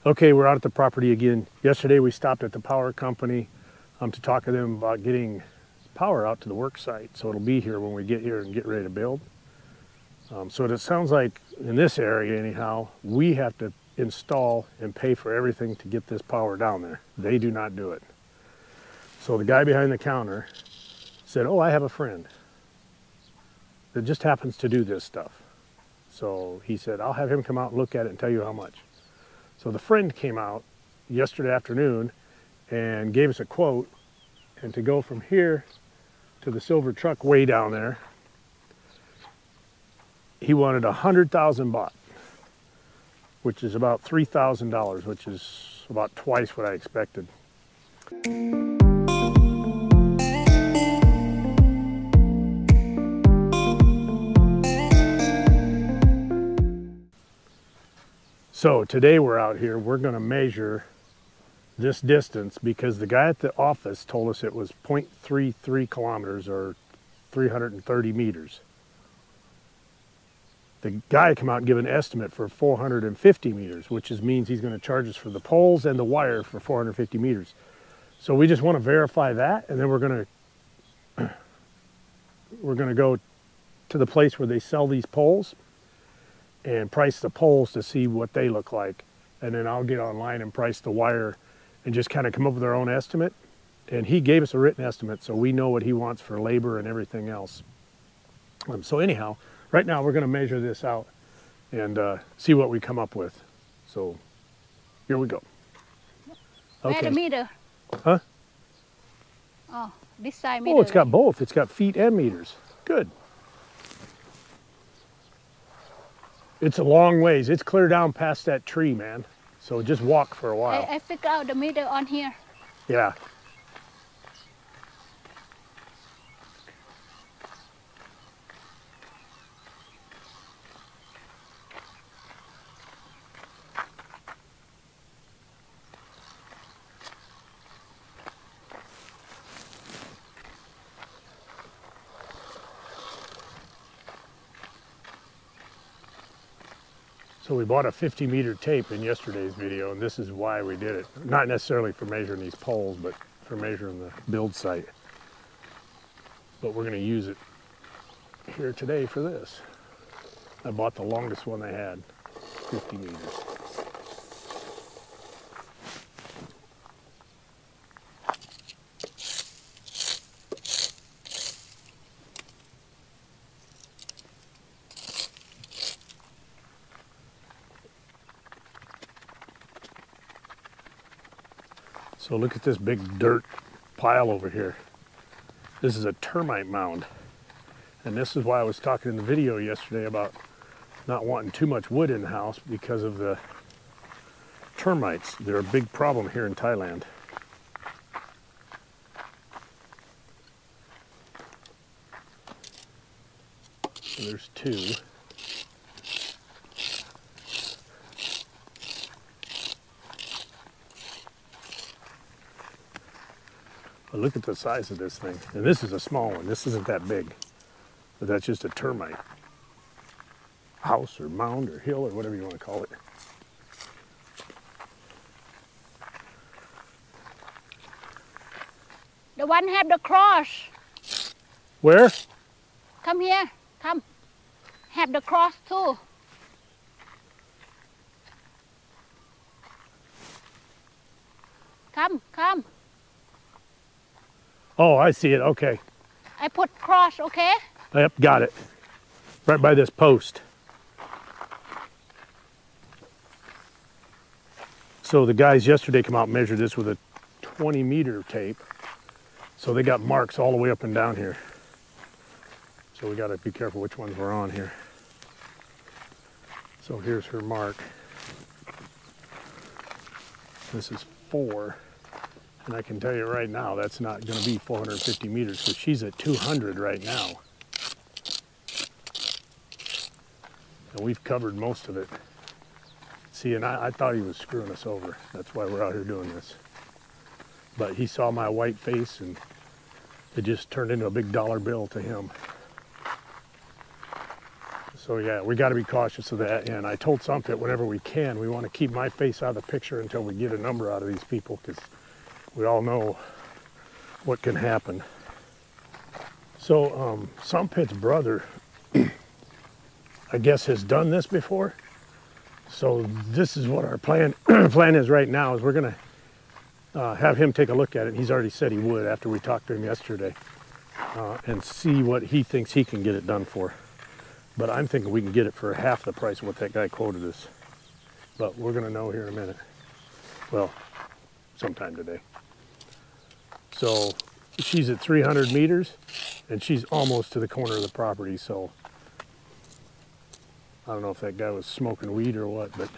Okay, we're out at the property again. Yesterday we stopped at the power company to talk to them about getting power out to the work site. So it'll be here when we get here and get ready to build. So it sounds like in this area anyhow, we have to install and pay for everything to get this power down there. They do not do it. So the guy behind the counter said, oh, I have a friend that just happens to do this stuff. So he said, I'll have him come out and look at it and tell you how much. So the friend came out yesterday afternoon and gave us a quote, and to go from here to the silver truck way down there, he wanted 100,000 baht, which is about $3,000, which is about twice what I expected. So today we're out here, we're going to measure this distance because the guy at the office told us it was 0.33 kilometers or 330 meters. The guy came out and gave an estimate for 450 meters, which means he's going to charge us for the poles and the wire for 450 meters. So we just want to verify that, and then we're going to go to the place where they sell these poles and price the poles to see what they look like. And then I'll get online and price the wire and just kind of come up with our own estimate. And he gave us a written estimate, so we know what he wants for labor and everything else. So anyhow, right now we're going to measure this out and see what we come up with. So here we go. Okay. Where the meter? Huh? Oh, this side meter. Oh, it's got both. It's got feet and meters. Good. It's a long ways. It's clear down past that tree, man. So just walk for a while. I figured out the meter on here. Yeah. So we bought a 50-meter tape in yesterday's video, and this is why we did it. Not necessarily for measuring these poles, but for measuring the build site. But we're going to use it here today for this. I bought the longest one they had, 50 meters. So look at this big dirt pile over here. This is a termite mound. And this is why I was talking in the video yesterday about not wanting too much wood in the house because of the termites. They're a big problem here in Thailand. So there's two. But look at the size of this thing. And this is a small one. This isn't that big. But that's just a termite house or mound or hill or whatever you want to call it. The one have the cross. Where? Come here. Come. Have the cross too. Come, come. Oh, I see it. Okay. I put cross, okay? Yep, got it. Right by this post. So the guys yesterday come out and measured this with a 20-meter tape. So they got marks all the way up and down here. So we got to be careful which ones we're on here. So here's her mark. This is 4. And I can tell you right now, that's not going to be 450 meters because she's at 200 right now. And we've covered most of it. See, and I thought he was screwing us over. That's why we're out here doing this. But he saw my white face and it just turned into a big dollar bill to him. So yeah, we got to be cautious of that. And I told Sumpit whenever we can, we want to keep my face out of the picture until we get a number out of these people, because we all know what can happen. So Sumpit's brother, I guess, has done this before. So this is what our plan is right now, is we're going to have him take a look at it. He's already said he would after we talked to him yesterday, and see what he thinks he can get it done for. But I'm thinking we can get it for half the price of what that guy quoted us. But we're going to know here in a minute. Well, sometime today. So she's at 300 meters, and she's almost to the corner of the property. So I don't know if that guy was smoking weed or what, but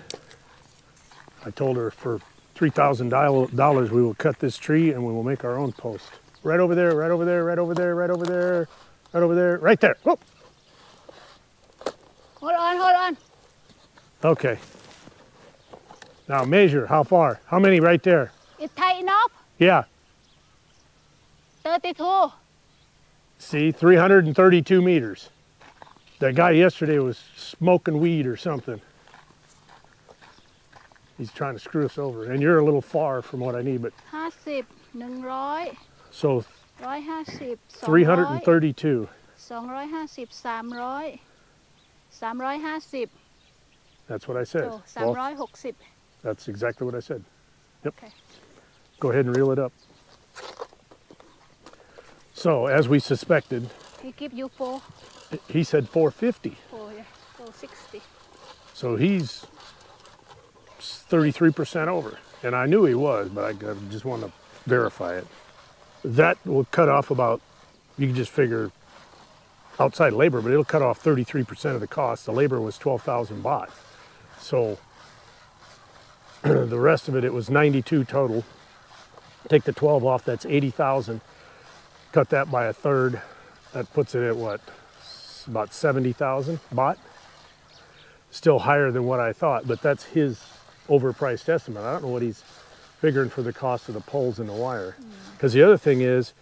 I told her for $3,000 we will cut this tree and we will make our own post. Right over there, right over there, right over there, right over there, right over there, right there. Whoop. Hold on, hold on. Okay. Now measure, how far? How many right there? It's tight enough? Yeah. 32. See, 332 meters. That guy yesterday was smoking weed or something. He's trying to screw us over. And you're a little far from what I need, but... 50, 100, So, 150, 332. 250, 300, 350. That's what I said. So, Well, 360. that's exactly what I said. Yep. Okay. Go ahead and reel it up. So, as we suspected, He give you 4, he said 450. 4, yeah, 460. So he's 33% over. And I knew he was, but I just wanted to verify it. That will cut off about, you can just figure outside labor, but it'll cut off 33% of the cost. The labor was 12,000 baht. So the rest of it, it was 92 total. Take the 12 off, that's 80,000. Cut that by a third. That puts it at what? About 70,000 baht. Still higher than what I thought, but that's his overpriced estimate. I don't know what he's figuring for the cost of the poles and the wire. Because the other thing is,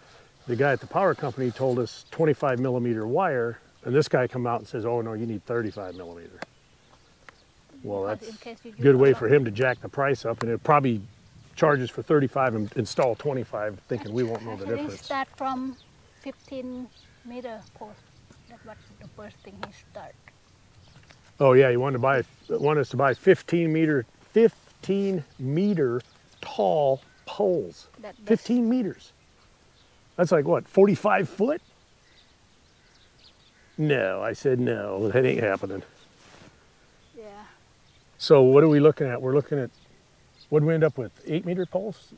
the guy at the power company told us 25 millimeter wire, and this guy come out and says, oh no, you need 35 millimeter. Well, that's a good way for him to jack the price up, and it probably charges for 35 and install 25, thinking we won't know the Actually, difference. Start from 15 meter post. That's what the first thing he start. Oh yeah, you wanted us to buy 15 meter tall poles. 15 meters. That's like what, 45 foot? No, I said no, that ain't happening. Yeah. So what are we looking at? We're looking at, what did we end up with? 8 meter poles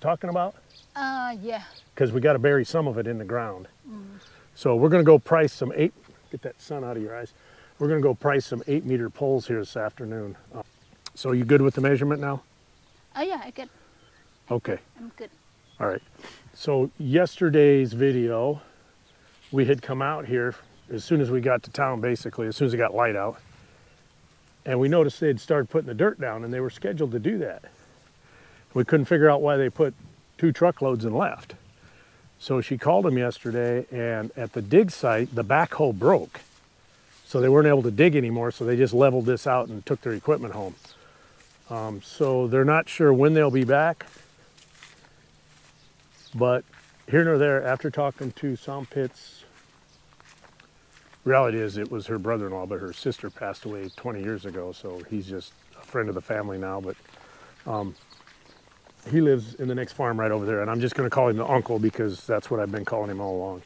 talking about? Yeah. Because we got to bury some of it in the ground. So we're going to go price some get that sun out of your eyes. We're going to go price some 8 meter poles here this afternoon. So you good with the measurement now? Oh yeah, I get. Okay. I'm good. All right. So yesterday's video, we had come out here as soon as we got to town, basically, as soon as it got light out. And we noticed they'd started putting the dirt down, and they were scheduled to do that. We couldn't figure out why they put 2 truckloads and left. So she called them yesterday, and at the dig site, the backhoe broke. So they weren't able to dig anymore, so they just leveled this out and took their equipment home. So they're not sure when they'll be back. But here nor there, after talking to Sumpit's, reality is it was her brother-in-law, but her sister passed away 20 years ago, so he's just a friend of the family now. But he lives in the next farm right over there, and I'm just going to call him the uncle because that's what I've been calling him all along.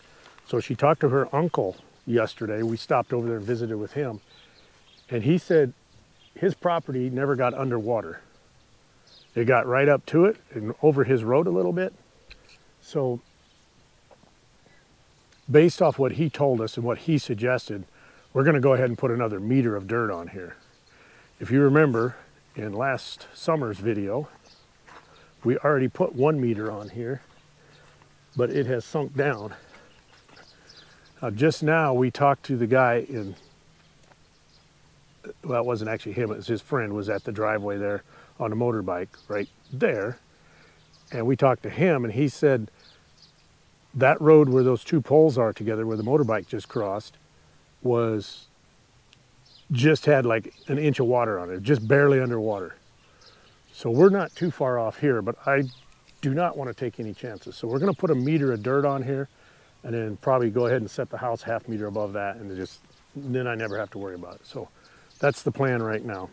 So she talked to her uncle yesterday. We stopped over there and visited with him, and he said his property never got underwater. It got right up to it and over his road a little bit. So based off what he told us and what he suggested, we're going to go ahead and put another meter of dirt on here. If you remember in last summer's video, we already put 1 meter on here, but it has sunk down. Just now we talked to the guy in, well, it wasn't actually him, it was his friend, was at the driveway there on a motorbike right there. And we talked to him, and he said that road where those 2 poles are together, where the motorbike just crossed, was just had like an inch of water on it, just barely underwater. So we're not too far off here, but I do not want to take any chances. So we're going to put a meter of dirt on here and then probably go ahead and set the house half meter above that, and then I never have to worry about it. So that's the plan right now.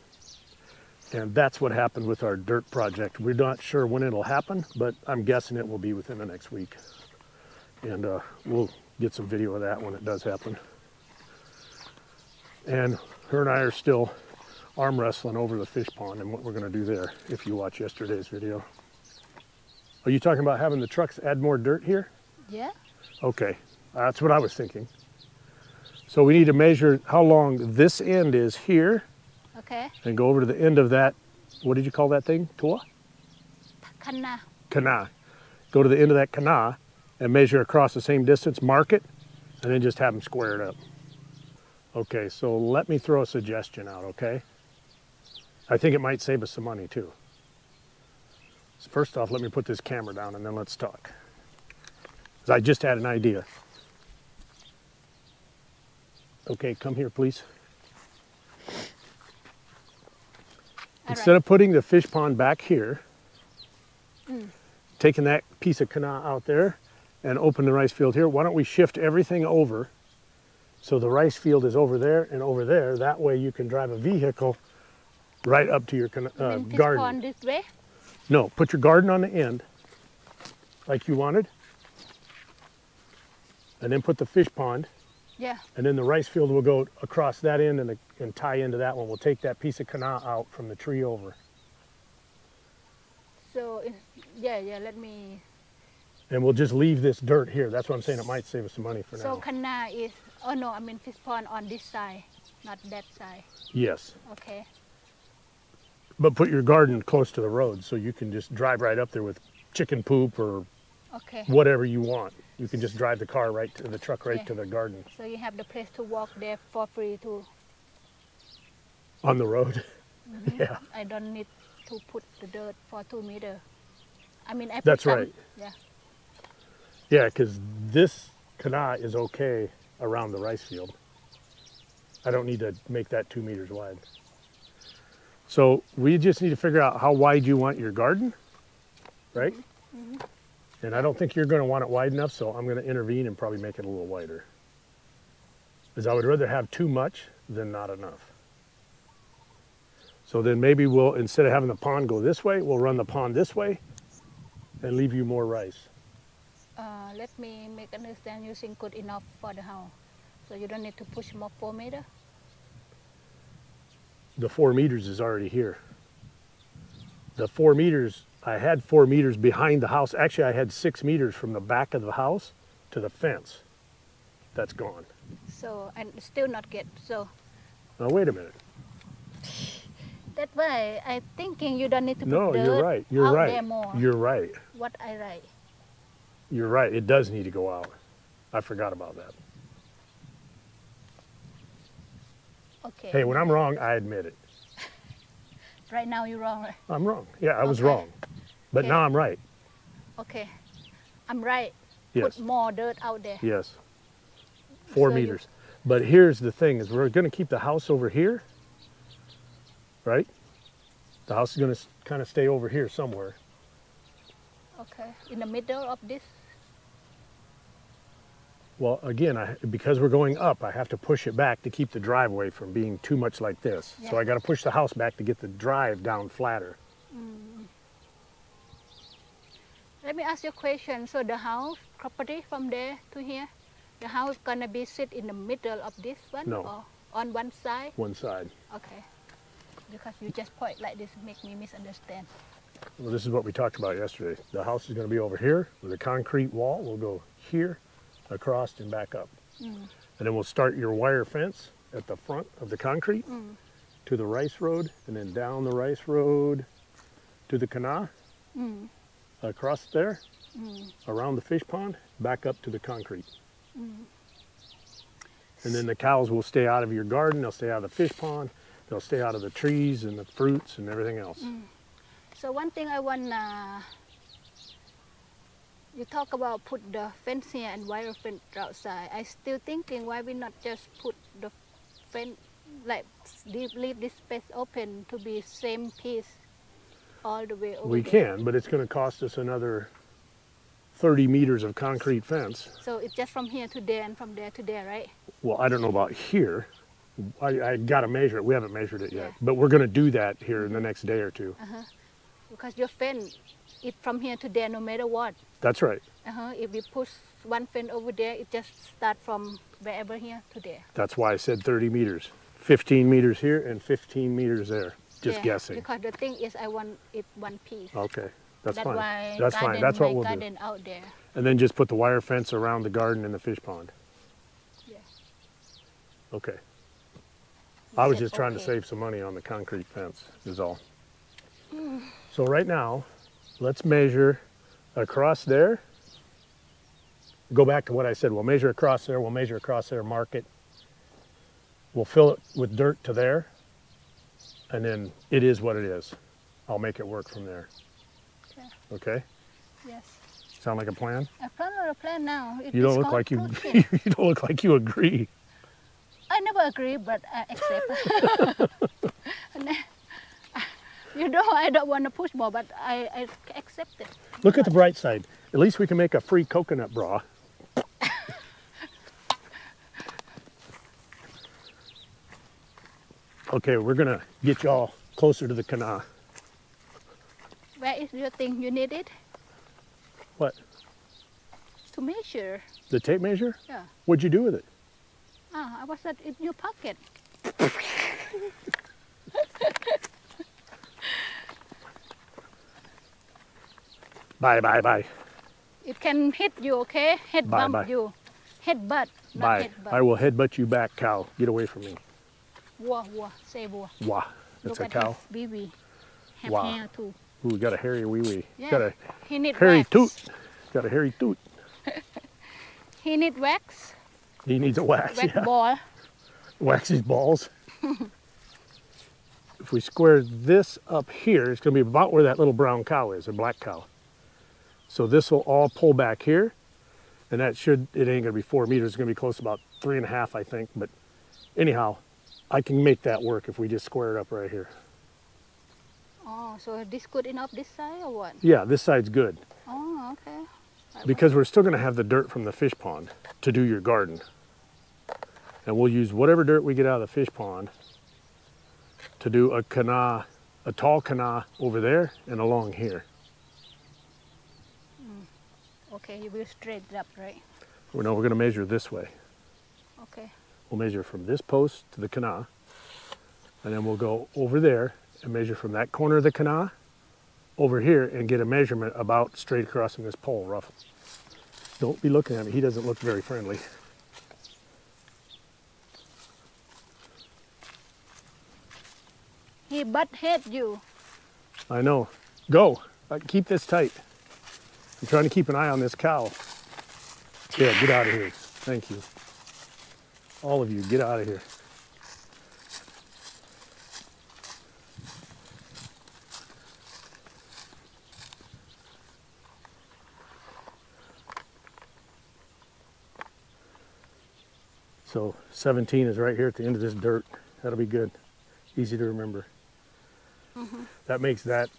And that's what happened with our dirt project. We're not sure when it'll happen, but I'm guessing it will be within the next week. And we'll get some video of that when it does happen. And her and I are still arm wrestling over the fish pond and what we're going to do there, if you watch yesterday's video. Are you talking about having the trucks add more dirt here? Yeah. Okay, that's what I was thinking. So we need to measure how long this end is here. Okay. And go over to the end of that, what did you call that thing? Tua? Kana. Kana. Go to the end of that kana and measure across the same distance, mark it, and then just have them square it up. Okay, so let me throw a suggestion out, okay? I think it might save us some money too. So first off, let me put this camera down and then let's talk. 'Cause I just had an idea. Okay, come here, please. Instead of putting the fish pond back here, taking that piece of kana out there and open the rice field here, why don't we shift everything over so the rice field is over there and over there. That way you can drive a vehicle right up to your garden. Fish pond this way? No, put your garden on the end like you wanted, and then put the fish pond. Yeah. And then the rice field will go across that end and tie into that one. We'll take that piece of kana out from the tree over. So, yeah, let me... And we'll just leave this dirt here. That's what I'm saying. It might save us some money for now. So kana is, oh no, I mean fish pond on this side, not that side. Yes. Okay. But put your garden close to the road so you can just drive right up there with chicken poop or whatever you want. You can just drive the car right to the truck right to the garden. So you have the place to walk there for free too. On the road. Yeah. I don't need to put the dirt for 2 meters. I mean, I put That's some, right. Yeah. Yeah, because this kana is okay around the rice field. I don't need to make that 2 meters wide. So we just need to figure out how wide you want your garden, right? And I don't think you're going to want it wide enough, so I'm going to intervene and probably make it a little wider. Because I would rather have too much than not enough. So then maybe we'll, instead of having the pond go this way, we'll run the pond this way and leave you more rice. Let me make understand you think good enough for the house. So you don't need to push more 4 meters? The 4 meters is already here. The 4 meters, I had 4 meters behind the house. Actually, I had 6 meters from the back of the house to the fence. That's gone. So, and still not get, so. Now, wait a minute. That's why I'm thinking you don't need to put No, dirt you're right. You're out right. there more. You're right. What I write. You're right. It does need to go out. I forgot about that. Okay. Hey, when I'm wrong, I admit it. Right now you're wrong, right? I'm wrong. Yeah, I was wrong. But now I'm right. Okay. I'm right. Yes. Put more dirt out there. Yes. 4 meters. But here's the thing, is we're going to keep the house over here, right? The house is going to kind of stay over here somewhere. Okay. In the middle of this? Well, again, because we're going up, I have to push it back to keep the driveway from being too much like this. Yeah. So I got to push the house back to get the drive down flatter. Let me ask you a question. So the house property from there to here, the house gonna be sit in the middle of this one? No. Or on one side? One side. Okay. Because you just point like this, make me misunderstand. Well, this is what we talked about yesterday. The house is going to be over here with a concrete wall. We'll go here, across, and back up. And then we'll start your wire fence at the front of the concrete to the rice road, and then down the rice road to the kana, across there, around the fish pond, back up to the concrete. And then the cows will stay out of your garden, they'll stay out of the fish pond, they'll stay out of the trees and the fruits and everything else. So one thing I wanna, you talk about put the fence here and wire fence outside. I still thinking why we not just put the fence like leave this space open to be same piece all the way over We there? can, but it's going to cost us another 30 meters of concrete fence. So it's just from here to there and from there to there, right? Well, I don't know about here. I got to measure it. We haven't measured it yet, Yeah. but we're going to do that here in the next day or two. Because your fence is from here to there no matter what. That's right. If we push one fence over there, it just start from wherever here to there. That's why I said 30 meters. 15 meters here and 15 meters there. Just Yeah, guessing. Because the thing is, I want it one piece. Okay, that's fine. Why That's fine. That's what we'll do. garden out there. And then just put the wire fence around the garden and the fish pond. Yeah. Okay. You I was said just trying to okay. save some money on the concrete fence is all. So right now, let's measure across there. Go back to what I said. We'll measure across there. We'll measure across there, mark it. We'll fill it with dirt to there. And then it is what it is. I'll make it work from there. Okay. Okay? Yes. Sound like a plan? I plan on a plan now. You don't look like you you don't look like you agree. I never agree, but I accept. You know, I don't want to push more, but I accept it. Look at the bright side. At least we can make a free coconut bra. Okay, we're gonna get y'all closer to the canal. Where is your thing? You need it What? to measure. The tape measure? Yeah. What'd you do with it? I was at in your pocket. Bye, bye, bye. It can hit you, okay? Head Bye, bump bye. you. Head butt, not Bye. head butt. I will headbutt you back, cow. Get away from me. Waw, say waw. Wah. That's Look a at cow. his baby. Have Wow. hair too. Ooh, we got a hairy wee wee. Yeah. Got a He need hairy wax. toot. Got a hairy toot. He need wax. He needs a wax. Wax Yeah. ball. Wax his balls. If we square this up here, it's going to be about where that little brown cow is, or black cow. So this will all pull back here, and that should, it ain't going to be 4 meters. It's going to be close to about 3.5, I think. But anyhow, I can make that work if we just square it up right here. Oh, so this good enough this side or what? Yeah, this side's good. Oh, okay. Because we're still going to have the dirt from the fish pond to do your garden. And we'll use whatever dirt we get out of the fish pond to do a canal, a tall canal over there and along here. Okay, you will straight it up, right? Well, no, we're going to measure this way. Okay. We'll measure from this post to the canal, and then we'll go over there and measure from that corner of the canal over here and get a measurement about straight across from this pole, roughly. Don't be looking at me. He doesn't look very friendly. He butt head you. I know. Go. Keep this tight. I'm trying to keep an eye on this cow. Yeah, get out of here. Thank you. All of you, get out of here. So 17 is right here at the end of this dirt. That'll be good. Easy to remember. That makes that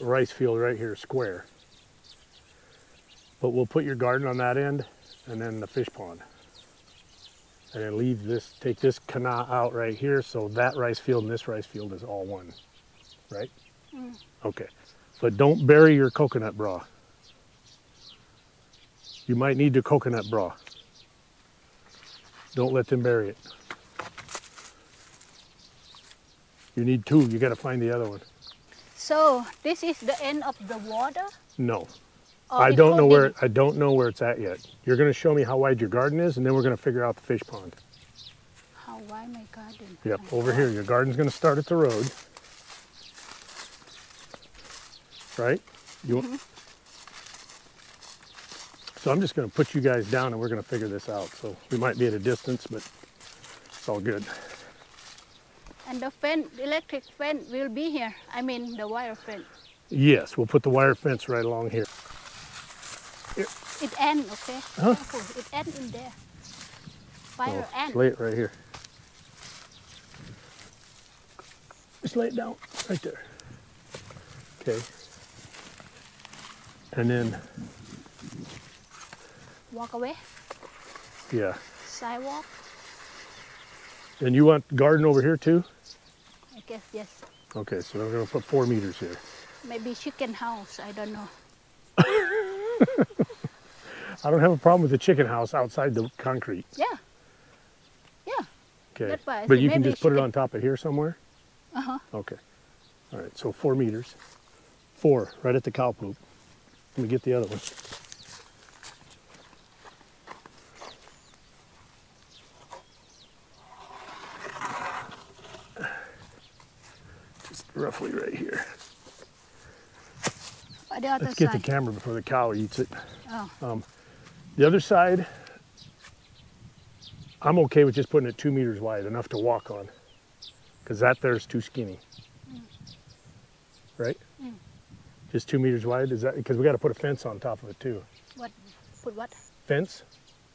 rice field right here square. But we'll put your garden on that end and then the fish pond. And then leave this, take this canal out right here so that rice field and this rice field is all one, right? Okay, but don't bury your coconut bra. You might need the coconut bra. Don't let them bury it. You need two, you gotta find the other one. So this is the end of the water? No, Or I it's don't know holding- I don't know where it's at yet. You're gonna show me how wide your garden is and then we're gonna figure out the fish pond. How wide my garden? Yep, Oh, over here, your garden's gonna start at the road. Right? You, So I'm just gonna put you guys down and we're gonna figure this out. So we might be at a distance, but it's all good. And the fence, the electric fence will be here. I mean the wire fence. Yes, we'll put the wire fence right along here. It end, okay? Huh? Careful. It end in there. Wire Oh, end. it's late right here. Just lay it down right there. Okay. And then, Walk away. yeah. Sidewalk. And you want garden over here too? I guess yes. Okay, so we're gonna put 4 meters here. Maybe chicken house. I don't know. I don't have a problem with the chicken house outside the concrete. Yeah. Yeah. Okay. That's why I But said you can maybe just put it chicken. on top of here somewhere? Uh-huh. Okay. All right, so 4 meters. 4, right at the cow poop. Let me get the other one. Just roughly right here. On the other Let's get the side. camera before the cow eats it. Oh. The other side, I'm okay with just putting it 2 meters wide, enough to walk on, because that there's too skinny. Right? Just 2 meters wide. Is that because we got to put a fence on top of it too? What? Put what? Fence,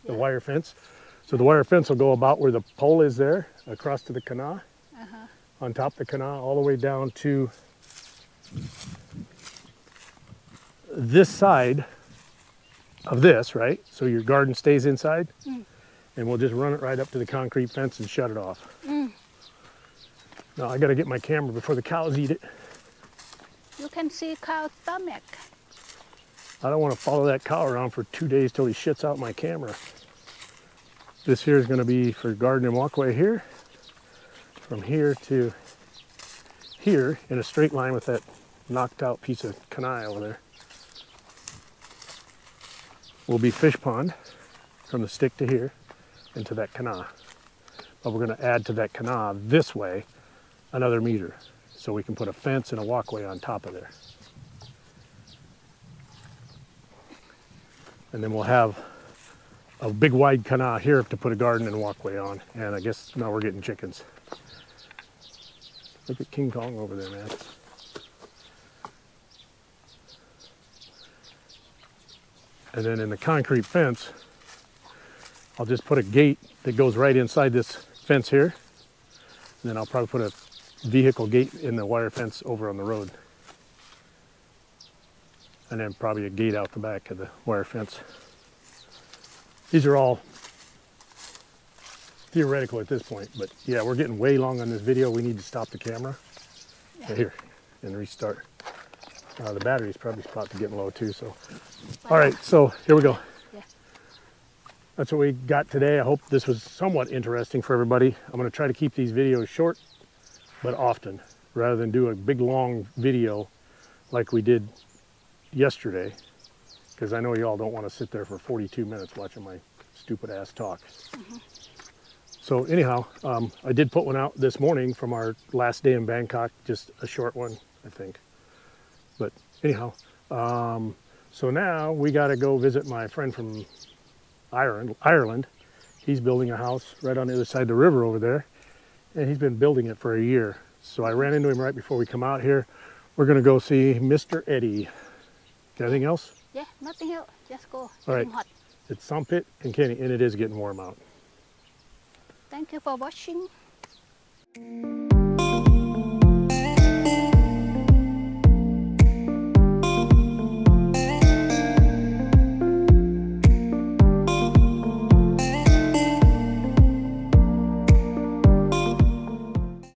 the Yeah. wire fence. So the wire fence will go about where the pole is there, across to the canal, on top of the canal, all the way down to this side of this, right? So your garden stays inside, and we'll just run it right up to the concrete fence and shut it off. Now I got to get my camera before the cows eat it. You can see cow stomach. I don't want to follow that cow around for 2 days till he shits out my camera. This here is going to be for garden and walkway here, from here to here in a straight line with that knocked out piece of canal over there. Will be fish pond from the stick to here into that canal. But we're going to add to that canal this way another meter, so we can put a fence and a walkway on top of there. And then we'll have a big wide canal here to put a garden and walkway on. And I guess now we're getting chickens. Look at King Kong over there, man. And then in the concrete fence, I'll just put a gate that goes right inside this fence here. And then I'll probably put a vehicle gate in the wire fence over on the road. And then probably a gate out the back of the wire fence. These are all theoretical at this point, but yeah, we're getting way long on this video. We need to stop the camera. Yeah. Here, and restart. The battery's probably about to get low too, so. All right, so here we go. Yeah. That's what we got today. I hope this was somewhat interesting for everybody. I'm gonna try to keep these videos short, but often, rather than do a big long video like we did yesterday, because I know y'all don't want to sit there for 42 minutes watching my stupid ass talk. So anyhow, I did put one out this morning from our last day in Bangkok, just a short one, I think. But anyhow, so now we got to go visit my friend from Ireland. He's building a house right on the other side of the river over there, and he's been building it for a year. So I ran into him right before we come out here. We're going to go see Mr. Eddie. Anything else? Yeah, nothing else. Just go. All right. Hot. It's Sampit and Kenny, and it is getting warm out. Thank you for watching.